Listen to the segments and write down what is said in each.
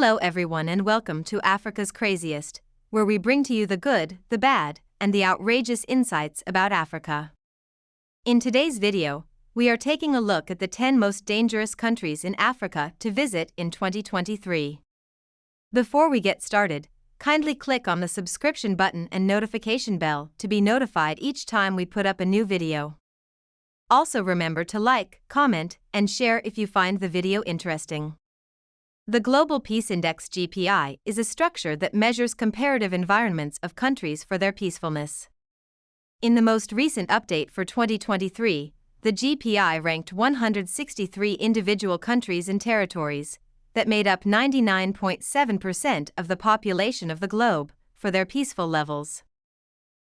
Hello everyone and welcome to Africa's Craziest, where we bring to you the good, the bad, and the outrageous insights about Africa. In today's video, we are taking a look at the 10 most dangerous countries in Africa to visit in 2023. Before we get started, kindly click on the subscription button and notification bell to be notified each time we put up a new video. Also remember to like, comment, and share if you find the video interesting. The Global Peace Index GPI is a structure that measures comparative environments of countries for their peacefulness. In the most recent update for 2023, the GPI ranked 163 individual countries and territories that made up 99.7% of the population of the globe for their peaceful levels.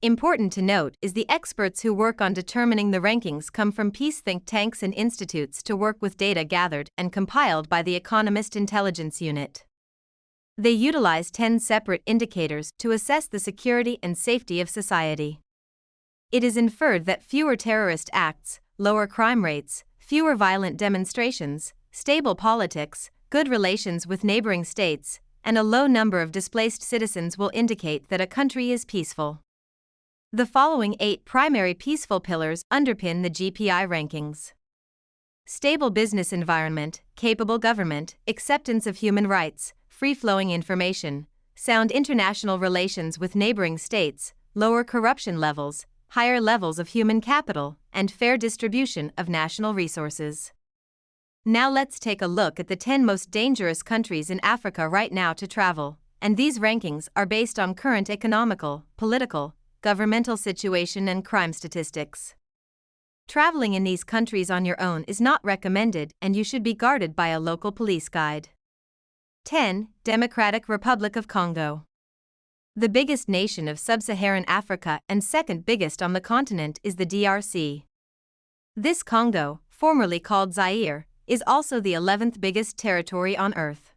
Important to note is the experts who work on determining the rankings come from peace think tanks and institutes to work with data gathered and compiled by the Economist Intelligence Unit. They utilize 10 separate indicators to assess the security and safety of society. It is inferred that fewer terrorist acts, lower crime rates, fewer violent demonstrations, stable politics, good relations with neighboring states, and a low number of displaced citizens will indicate that a country is peaceful. The following 8 primary peaceful pillars underpin the GPI rankings: stable business environment, capable government, acceptance of human rights, free-flowing information, sound international relations with neighboring states, lower corruption levels, higher levels of human capital, and fair distribution of national resources. Now let's take a look at the 10 most dangerous countries in Africa right now to travel, and these rankings are based on current economical, political, governmental situation and crime statistics. Traveling in these countries on your own is not recommended and you should be guarded by a local police guide. 10. Democratic Republic of Congo. The biggest nation of sub-Saharan Africa and second biggest on the continent is the DRC. This Congo, formerly called Zaire, is also the 11th biggest territory on Earth.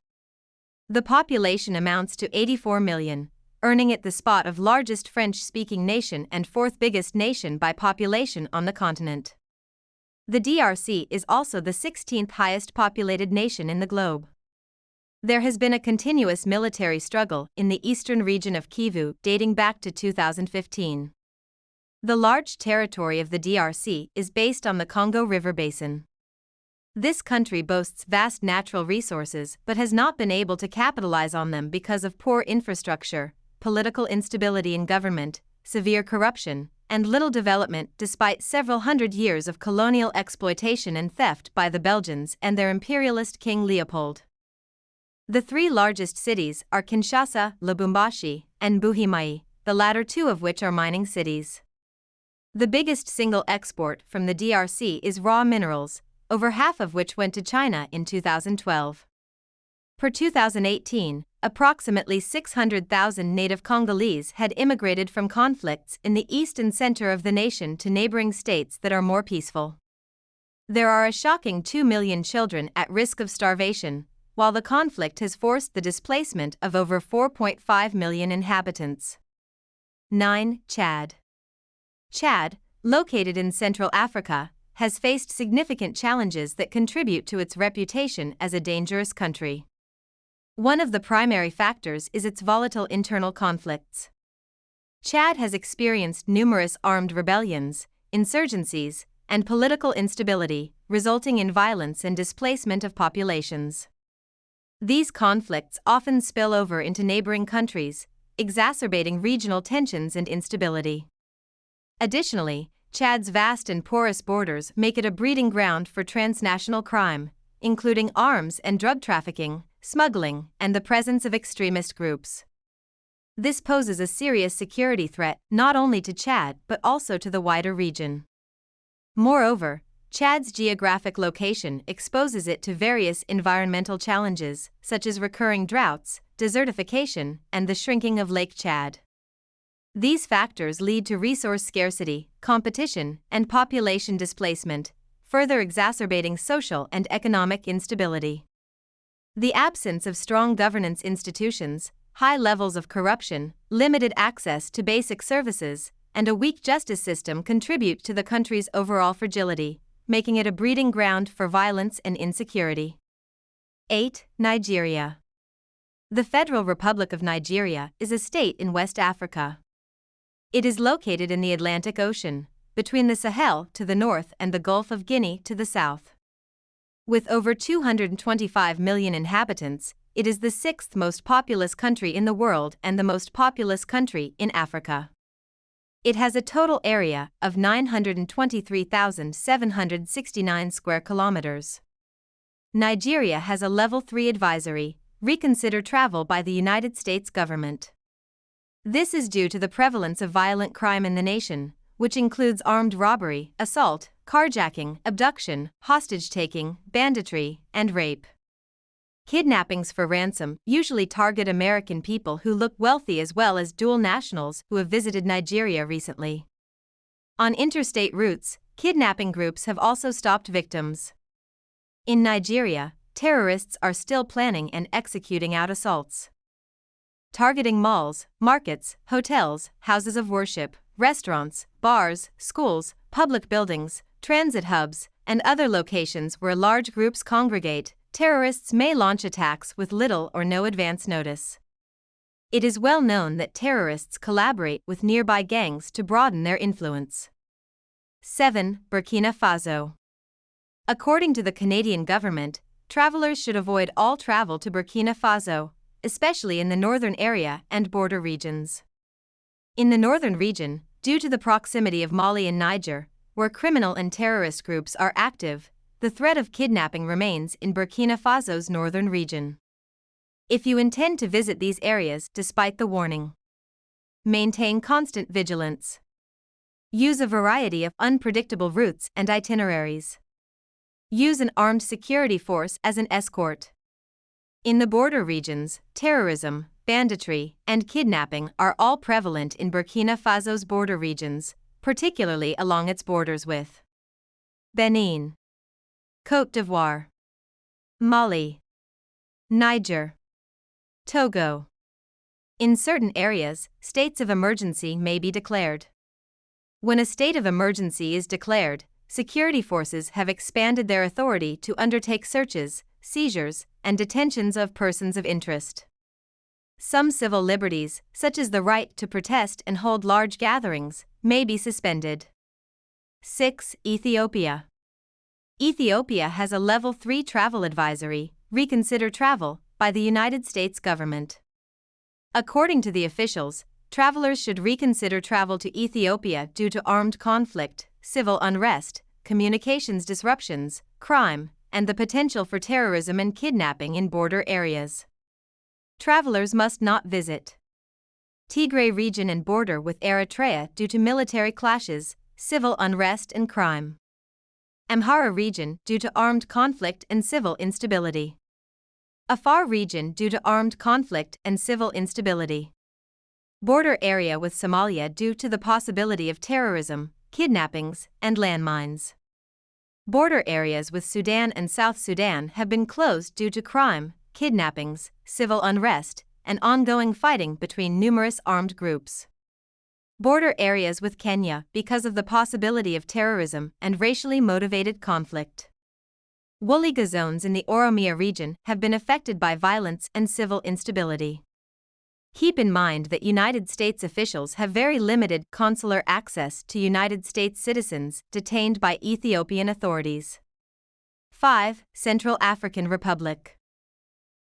The population amounts to 84 million. Earning it the spot of largest French-speaking nation and fourth biggest nation by population on the continent. The DRC is also the 16th highest populated nation in the globe. There has been a continuous military struggle in the eastern region of Kivu dating back to 2015. The large territory of the DRC is based on the Congo River Basin. This country boasts vast natural resources but has not been able to capitalize on them because of poor infrastructure, political instability in government, severe corruption, and little development despite several hundred years of colonial exploitation and theft by the Belgians and their imperialist King Leopold. The 3 largest cities are Kinshasa, Lubumbashi, and Buhimai, the latter 2 of which are mining cities. The biggest single export from the DRC is raw minerals, over half of which went to China in 2012. Per 2018, approximately 600,000 native Congolese had immigrated from conflicts in the east and center of the nation to neighboring states that are more peaceful. There are a shocking 2 million children at risk of starvation, while the conflict has forced the displacement of over 4.5 million inhabitants. 9. Chad. Chad, located in Central Africa, has faced significant challenges that contribute to its reputation as a dangerous country. One of the primary factors is its volatile internal conflicts. Chad has experienced numerous armed rebellions, insurgencies, and political instability, resulting in violence and displacement of populations. These conflicts often spill over into neighboring countries, exacerbating regional tensions and instability. Additionally, Chad's vast and porous borders make it a breeding ground for transnational crime, including arms and drug trafficking, smuggling, and the presence of extremist groups. This poses a serious security threat not only to Chad but also to the wider region. Moreover, Chad's geographic location exposes it to various environmental challenges, such as recurring droughts, desertification, and the shrinking of Lake Chad. These factors lead to resource scarcity, competition, and population displacement, further exacerbating social and economic instability. The absence of strong governance institutions, high levels of corruption, limited access to basic services, and a weak justice system contribute to the country's overall fragility, making it a breeding ground for violence and insecurity. 8. Nigeria. The Federal Republic of Nigeria is a state in West Africa. It is located in the Atlantic Ocean, between the Sahel to the north and the Gulf of Guinea to the south. With over 225 million inhabitants, it is the sixth most populous country in the world and the most populous country in Africa. It has a total area of 923,769 square kilometers. Nigeria has a Level 3 advisory, reconsider travel by the United States government. This is due to the prevalence of violent crime in the nation, which includes armed robbery, assault, carjacking, abduction, hostage-taking, banditry, and rape. Kidnappings for ransom usually target American people who look wealthy as well as dual nationals who have visited Nigeria recently. On interstate routes, kidnapping groups have also stopped victims. In Nigeria, terrorists are still planning and executing out assaults, targeting malls, markets, hotels, houses of worship, restaurants, bars, schools, public buildings, transit hubs, and other locations where large groups congregate. Terrorists may launch attacks with little or no advance notice. It is well known that terrorists collaborate with nearby gangs to broaden their influence. 7. Burkina Faso. According to the Canadian government, travelers should avoid all travel to Burkina Faso, especially in the northern area and border regions. In the northern region, due to the proximity of Mali and Niger, where criminal and terrorist groups are active, the threat of kidnapping remains in Burkina Faso's northern region. If you intend to visit these areas despite the warning, maintain constant vigilance. Use a variety of unpredictable routes and itineraries. Use an armed security force as an escort. In the border regions, terrorism, banditry, and kidnapping are all prevalent in Burkina Faso's border regions, particularly along its borders with Benin, Côte d'Ivoire, Mali, Niger, Togo. In certain areas, states of emergency may be declared. When a state of emergency is declared, security forces have expanded their authority to undertake searches, seizures, and detentions of persons of interest. Some civil liberties, such as the right to protest and hold large gatherings, may be suspended. 6. Ethiopia. Ethiopia has a Level 3 travel advisory, reconsider travel, by the United States government. According to the officials, travelers should reconsider travel to Ethiopia due to armed conflict, civil unrest, communications disruptions, crime, and the potential for terrorism and kidnapping in border areas. Travelers must not visit Tigray region and border with Eritrea due to military clashes, civil unrest and crime. Amhara region due to armed conflict and civil instability. Afar region due to armed conflict and civil instability. Border area with Somalia due to the possibility of terrorism, kidnappings, and landmines. Border areas with Sudan and South Sudan have been closed due to crime, kidnappings, civil unrest, and ongoing fighting between numerous armed groups. Border areas with Kenya because of the possibility of terrorism and racially motivated conflict. Wooliga zones in the Oromia region have been affected by violence and civil instability. Keep in mind that United States officials have very limited consular access to United States citizens detained by Ethiopian authorities. 5. Central African Republic.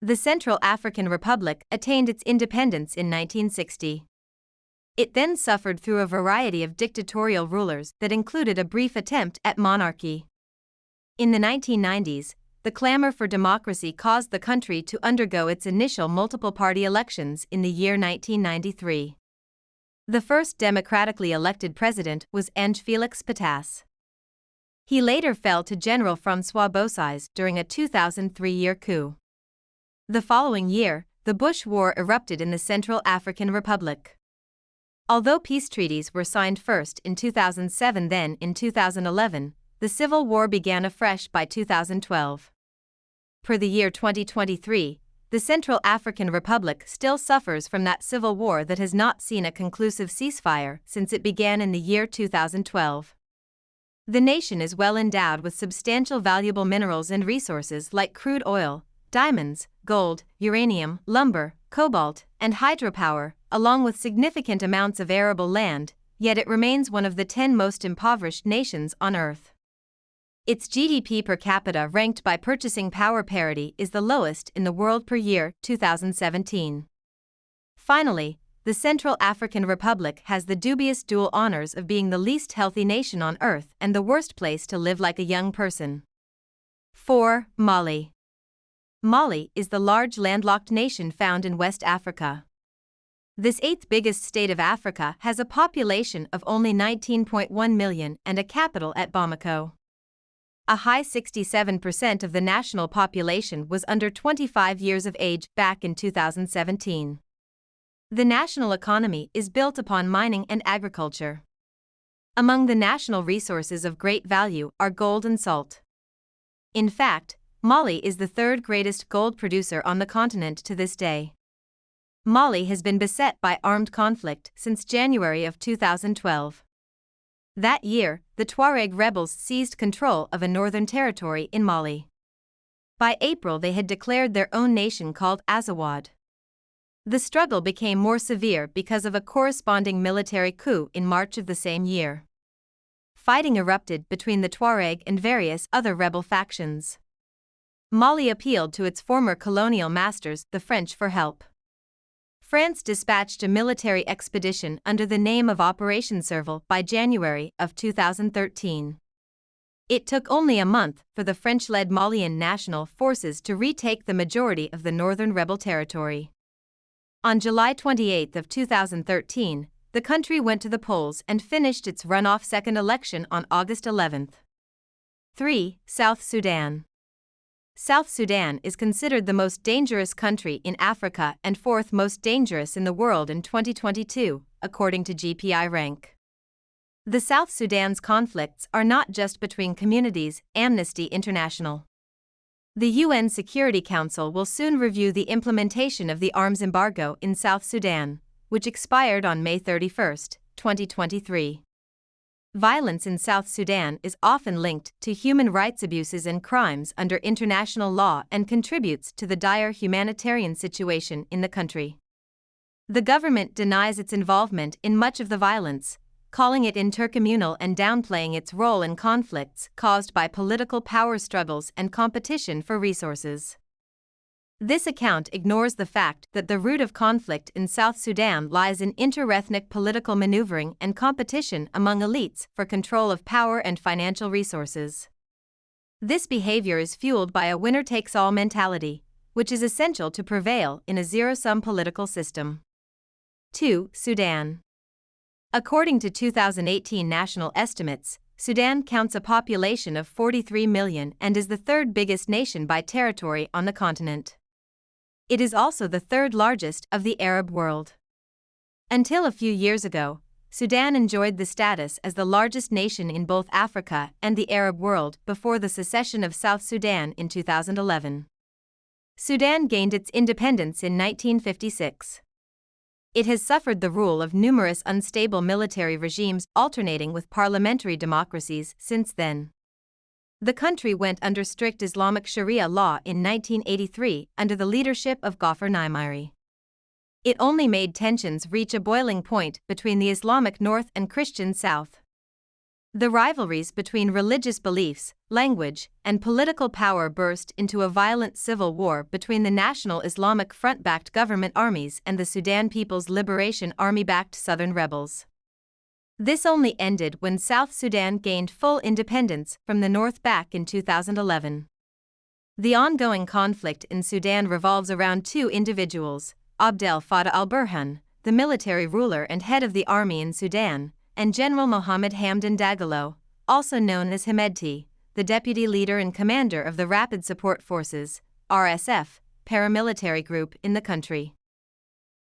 The Central African Republic attained its independence in 1960. It then suffered through a variety of dictatorial rulers that included a brief attempt at monarchy. In the 1990s, the clamor for democracy caused the country to undergo its initial multiple-party elections in the year 1993. The first democratically elected president was Félix Pétasse. He later fell to General François Bozizé during a 2003 coup. The following year, the Bush War erupted in the Central African Republic. Although peace treaties were signed first in 2007 then in 2011, the civil war began afresh by 2012. Per the year 2023, the Central African Republic still suffers from that civil war that has not seen a conclusive ceasefire since it began in the year 2012. The nation is well endowed with substantial valuable minerals and resources like crude oil, diamonds, gold, uranium, lumber, cobalt, and hydropower, along with significant amounts of arable land, yet it remains one of the 10 most impoverished nations on Earth. Its GDP per capita ranked by purchasing power parity is the lowest in the world per year 2017. Finally, the Central African Republic has the dubious dual honors of being the least healthy nation on Earth and the worst place to live like a young person. 4. Mali. Mali is the large landlocked nation found in West Africa. This 8th biggest state of Africa has a population of only 19.1 million and a capital at Bamako. A high 67% of the national population was under 25 years of age back in 2017. The national economy is built upon mining and agriculture. Among the national resources of great value are gold and salt. In fact, Mali is the 3rd greatest gold producer on the continent to this day. Mali has been beset by armed conflict since January of 2012. That year, the Tuareg rebels seized control of a northern territory in Mali. By April, they had declared their own nation called Azawad. The struggle became more severe because of a corresponding military coup in March of the same year. Fighting erupted between the Tuareg and various other rebel factions. Mali appealed to its former colonial masters, the French, for help. France dispatched a military expedition under the name of Operation Serval by January of 2013. It took only a month for the French-led Malian national forces to retake the majority of the northern rebel territory. On July 28 of 2013, the country went to the polls and finished its runoff second election on August 11. 3. South Sudan. South Sudan is considered the most dangerous country in Africa and 4th most dangerous in the world in 2022, according to GPI rank. The South Sudan's conflicts are not just between communities, Amnesty International. The UN Security Council will soon review the implementation of the arms embargo in South Sudan, which expired on May 31, 2023. Violence in South Sudan is often linked to human rights abuses and crimes under international law and contributes to the dire humanitarian situation in the country. The government denies its involvement in much of the violence, calling it intercommunal and downplaying its role in conflicts caused by political power struggles and competition for resources. This account ignores the fact that the root of conflict in South Sudan lies in interethnic political maneuvering and competition among elites for control of power and financial resources. This behavior is fueled by a winner-takes-all mentality, which is essential to prevail in a zero-sum political system. 2. Sudan. According to 2018 national estimates, Sudan counts a population of 43 million and is the 3rd biggest nation by territory on the continent. It is also the 3rd largest of the Arab world. Until a few years ago, Sudan enjoyed the status as the largest nation in both Africa and the Arab world before the secession of South Sudan in 2011. Sudan gained its independence in 1956. It has suffered the rule of numerous unstable military regimes alternating with parliamentary democracies since then. The country went under strict Islamic Sharia law in 1983 under the leadership of Ghaffar Naimiri. It only made tensions reach a boiling point between the Islamic North and Christian South. The rivalries between religious beliefs, language, and political power burst into a violent civil war between the National Islamic Front-backed government armies and the Sudan People's Liberation Army-backed southern rebels. This only ended when South Sudan gained full independence from the North back in 2011. The ongoing conflict in Sudan revolves around 2 individuals, Abdel Fattah al-Burhan, the military ruler and head of the army in Sudan, and General Mohammed Hamdan Dagalo, also known as Hemedti, the deputy leader and commander of the Rapid Support Forces, RSF, paramilitary group in the country.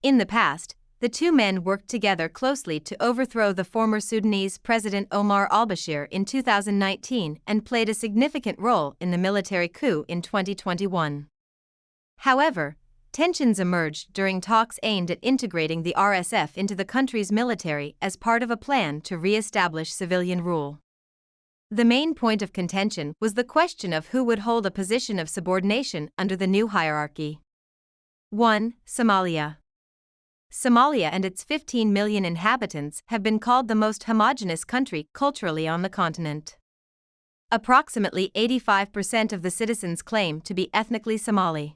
In the past, the 2 men worked together closely to overthrow the former Sudanese President Omar al-Bashir in 2019 and played a significant role in the military coup in 2021. However, tensions emerged during talks aimed at integrating the RSF into the country's military as part of a plan to re-establish civilian rule. The main point of contention was the question of who would hold a position of subordination under the new hierarchy. 1. Somalia. Somalia and its 15 million inhabitants have been called the most homogeneous country culturally on the continent. Approximately 85% of the citizens claim to be ethnically Somali.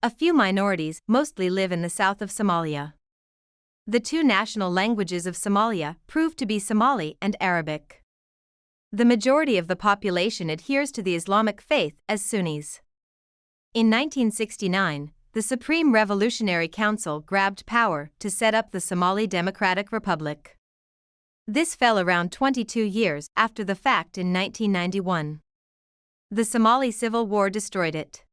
A few minorities mostly live in the south of Somalia. The two national languages of Somalia prove to be Somali and Arabic. The majority of the population adheres to the Islamic faith as Sunnis. In 1969, the Supreme Revolutionary Council grabbed power to set up the Somali Democratic Republic. This fell around 22 years after the fact in 1991. The Somali Civil War destroyed it.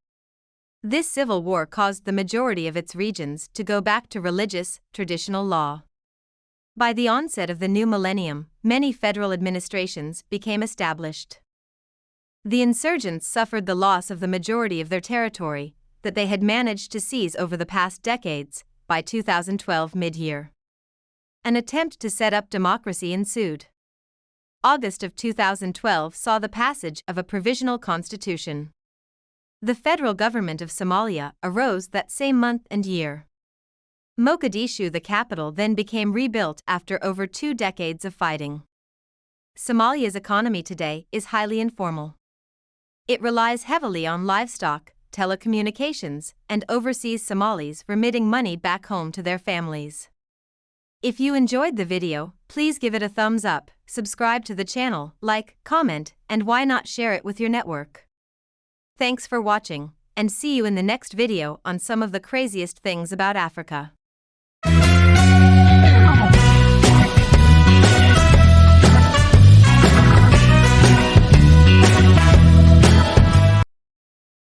This civil war caused the majority of its regions to go back to religious, traditional law. By the onset of the new millennium, many federal administrations became established. The insurgents suffered the loss of the majority of their territory that they had managed to seize over the past decades by 2012 mid-year. An attempt to set up democracy ensued. August of 2012 saw the passage of a provisional constitution. The federal government of Somalia arose that same month and year. Mogadishu, the capital, then became rebuilt after over 2 decades of fighting. Somalia's economy today is highly informal. It relies heavily on livestock, telecommunications, and overseas Somalis remitting money back home to their families. If you enjoyed the video, please give it a thumbs up, subscribe to the channel, like, comment, and why not share it with your network. Thanks for watching, and see you in the next video on some of the craziest things about Africa.